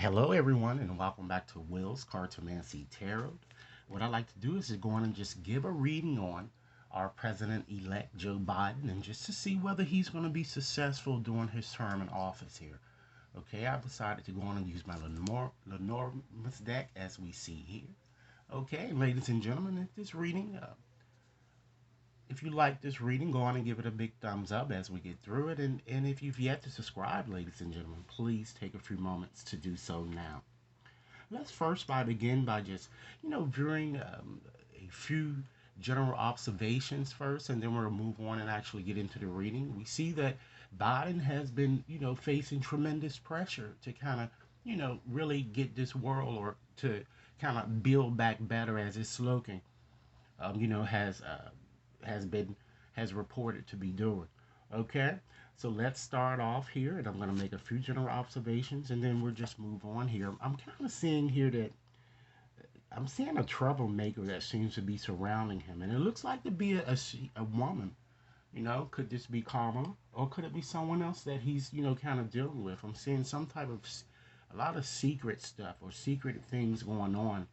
Hello, everyone, and welcome back to Will's Cartomancy Tarot. What I like to do is to go on and just give a reading on our President-elect Joe Biden and just to see whether he's going to be successful during his term in office here. Okay, I've decided to go on and use my Lenormand's deck as we see here. Okay, ladies and gentlemen, if you like this reading, go on and give it a big thumbs up as we get through it. And if you've yet to subscribe, ladies and gentlemen, please take a few moments to do so now. Let's first begin by just, viewing a few general observations first, and then we'll move on and actually get into the reading. We see that Biden has been, facing tremendous pressure to kind of, really get this world or to kind of build back better as his slogan, you know, has been has reported to be doing. Okay, so let's start off here, and I'm going to make a few general observations, and then we'll just move on here. I'm kind of seeing here that I'm seeing a troublemaker that seems to be surrounding him, and it looks like to be a woman. Could this be Kamala, or could it be someone else that he's kind of dealing with? I'm seeing some type of a lot of secret stuff or secret things going on,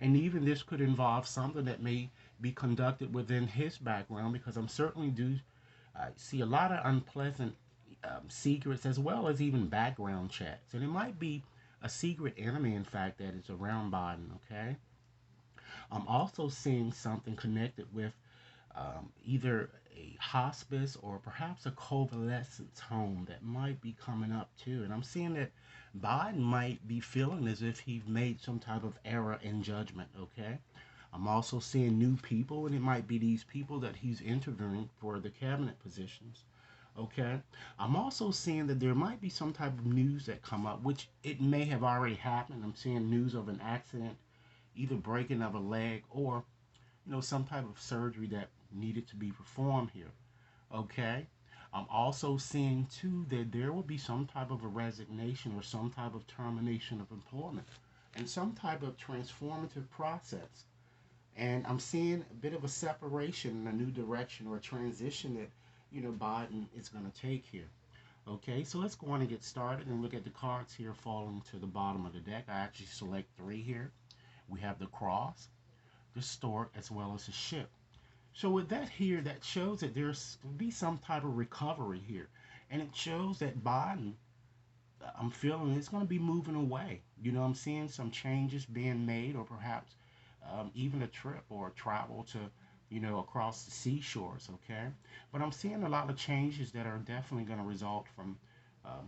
and even this could involve something that may be conducted within his background, because I'm certainly do see a lot of unpleasant secrets as well as even background checks. And it might be a secret enemy, in fact, that is around Biden, okay? I'm also seeing something connected with either a hospice or perhaps a convalescence home that might be coming up too. And I'm seeing that Biden might be feeling as if he's made some type of error in judgment, okay? I'm also seeing new people, and it might be these people that he's interviewing for the cabinet positions. Okay. I'm also seeing that there might be some type of news that come up, which it may have already happened. I'm seeing news of an accident, either breaking of a leg or, some type of surgery that needed to be performed here. Okay. I'm also seeing too that there will be some type of a resignation or some type of termination of employment and some type of transformative process. And I'm seeing a bit of a separation in a new direction or a transition that, Biden is going to take here. Okay, so let's go on and get started and look at the cards here falling to the bottom of the deck. I actually select three here. We have the cross, the stork, as well as the ship. So with that here, that shows that there's going to be some type of recovery here. And it shows that Biden, I'm feeling it's going to be moving away. I'm seeing some changes being made, or perhaps even a trip or travel to, across the seashores, okay? But I'm seeing a lot of changes that are definitely going to result from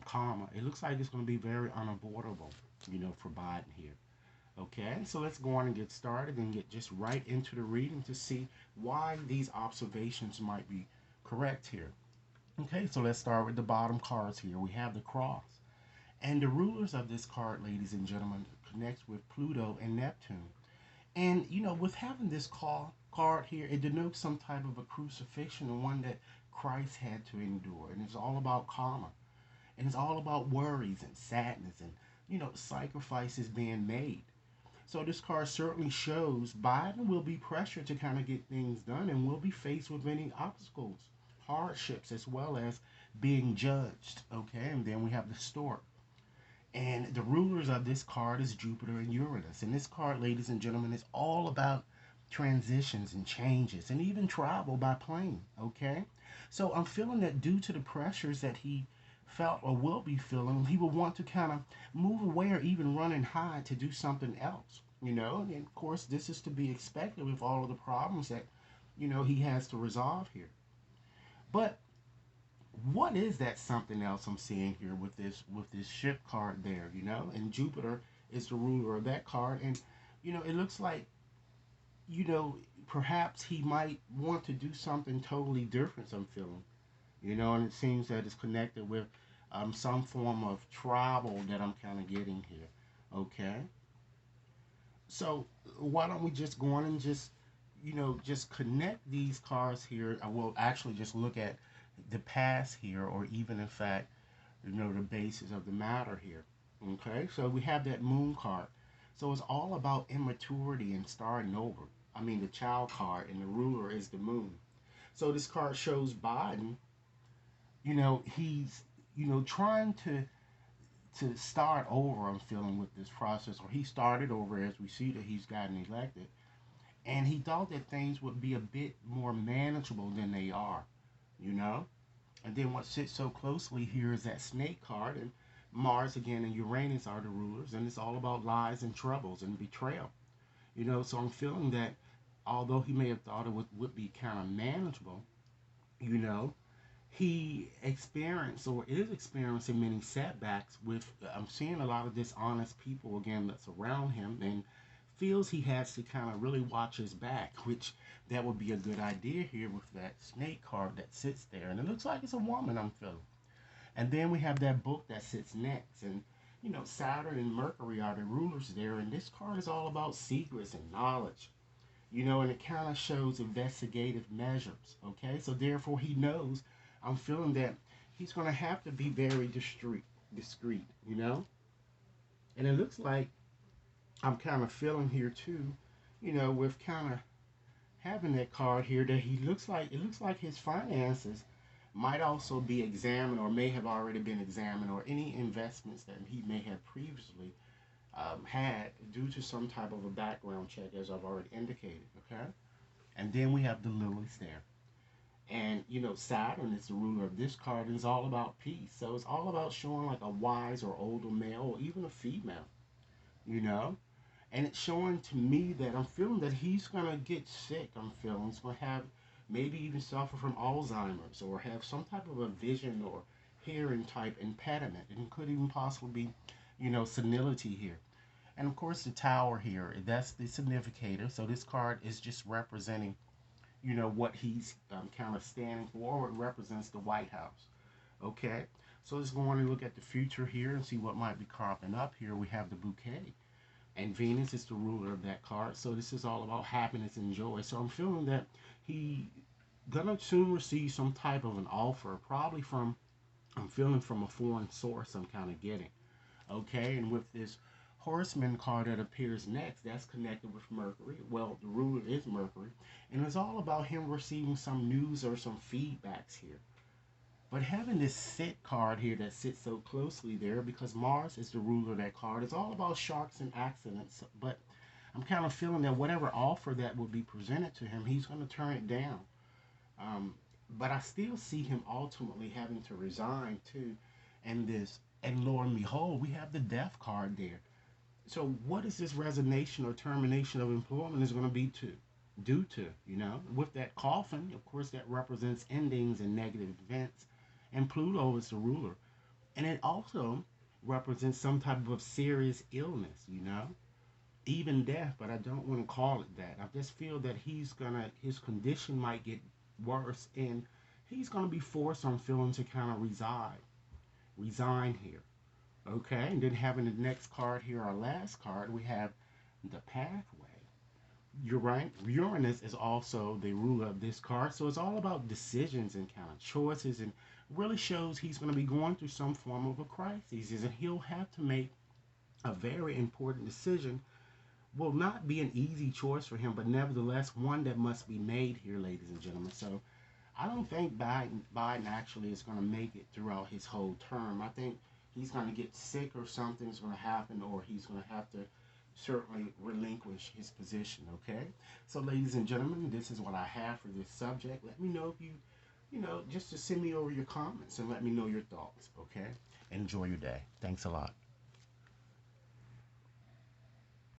karma. It looks like it's going to be very unavoidable, for Biden here. Okay, so let's go on and get started and get just right into the reading to see why these observations might be correct here. Okay, so let's start with the bottom cards here. We have the cross. And the rulers of this card, ladies and gentlemen, connects with Pluto and Neptune. And with having this card here, it denotes some type of a crucifixion, and one that Christ had to endure. And it's all about karma. And it's all about worries and sadness and, sacrifices being made. So this card certainly shows Biden will be pressured to kind of get things done and will be faced with many obstacles, hardships, as well as being judged. Okay, and then we have the stork. And the rulers of this card is Jupiter and Uranus. And this card, ladies and gentlemen, is all about transitions and changes and even travel by plane. Okay? So I'm feeling that due to the pressures that he felt or will be feeling, he will want to kind of move away or even run and hide to do something else. And of course, this is to be expected with all of the problems that, he has to resolve here. But what is that something else I'm seeing here with this ship card there, and Jupiter is the ruler of that card, and it looks like you know perhaps he might want to do something totally different, I'm feeling, and it seems that it's connected with some form of travel that I'm kind of getting here. Okay, so why don't we just go on and just connect these cards here. I will actually just look at the past here, or even in fact, the basis of the matter here. Okay, so we have that moon card. So it's all about immaturity and starting over. I mean, the child card, and the ruler is the moon. So this card shows Biden, he's, trying to start over, I'm feeling, with this process, or he started over as we see that he's gotten elected. And he thought that things would be a bit more manageable than they are, you know? And then what sits so closely here is that snake card, and Mars again and Uranus are the rulers, and it's all about lies and troubles and betrayal. So I'm feeling that although he may have thought it would be kind of manageable, you know, he experienced or is experiencing many setbacks with I'm seeing a lot of dishonest people again that's around him, and feels he has to kind of really watch his back, which that would be a good idea here with that snake card that sits there, and it looks like it's a woman, I'm feeling. And then we have that book that sits next, and Saturn and Mercury are the rulers there, and this card is all about secrets and knowledge, and it kind of shows investigative measures. Okay, so therefore he knows. I'm feeling that he's going to have to be very discreet. And it looks like I'm kind of feeling here too, with kind of having that card here that it looks like his finances might also be examined or may have already been examined, or any investments that he may have previously had due to some type of a background check, as I've already indicated. Okay, and then we have the lilies there, and Saturn is the ruler of this card, and it's all about peace. So it's all about showing like a wise or older male, or even a female. You know, and it's showing to me that I'm feeling that he's gonna get sick. I'm feeling he's gonna have maybe even suffer from Alzheimer's, or have some type of a vision or hearing type impediment, and could even possibly be, senility here. And of course, the tower here, that's the significator. So this card is just representing, what he's kind of standing for, or it represents the White House. Okay, so let's go on and look at the future here and see what might be cropping up here. We have the bouquet, and Venus is the ruler of that card. So this is all about happiness and joy. So I'm feeling that he gonna soon receive some type of an offer, probably from I'm feeling from a foreign source. I'm kind of getting. Okay, and with this horseman card that appears next, that's connected with Mercury. Well, the ruler is Mercury, and it's all about him receiving some news or some feedbacks here. But having this sit card here that sits so closely there, because Mars is the ruler of that card, it's all about sharks and accidents. But I'm kind of feeling that whatever offer that will be presented to him, he's going to turn it down. Um, but I still see him ultimately having to resign too. And lo and behold, we have the death card there. So what is this resignation or termination of employment is going to be to? Due to, with that coffin, of course, that represents endings and negative events. And Pluto is the ruler. And it also represents some type of serious illness, even death, but I don't want to call it that. I just feel that his condition might get worse, and he's gonna be forced, I'm feeling, to kind of resign here. Okay, and then having the next card here, our last card, we have the pathway. You're right. Uranus is also the ruler of this card, so it's all about decisions and kind of choices, and really shows he's going to be going through some form of a crisis, and he'll have to make a very important decision. Will not be an easy choice for him, but nevertheless one that must be made here, ladies and gentlemen. So I don't think Biden actually is going to make it throughout his whole term. I think he's going to get sick, or something's going to happen, or he's going to have to certainly relinquish his position. Okay, so ladies and gentlemen, this is what I have for this subject. Let me know if just to send me over your comments and let me know your thoughts. Okay, enjoy your day. Thanks a lot.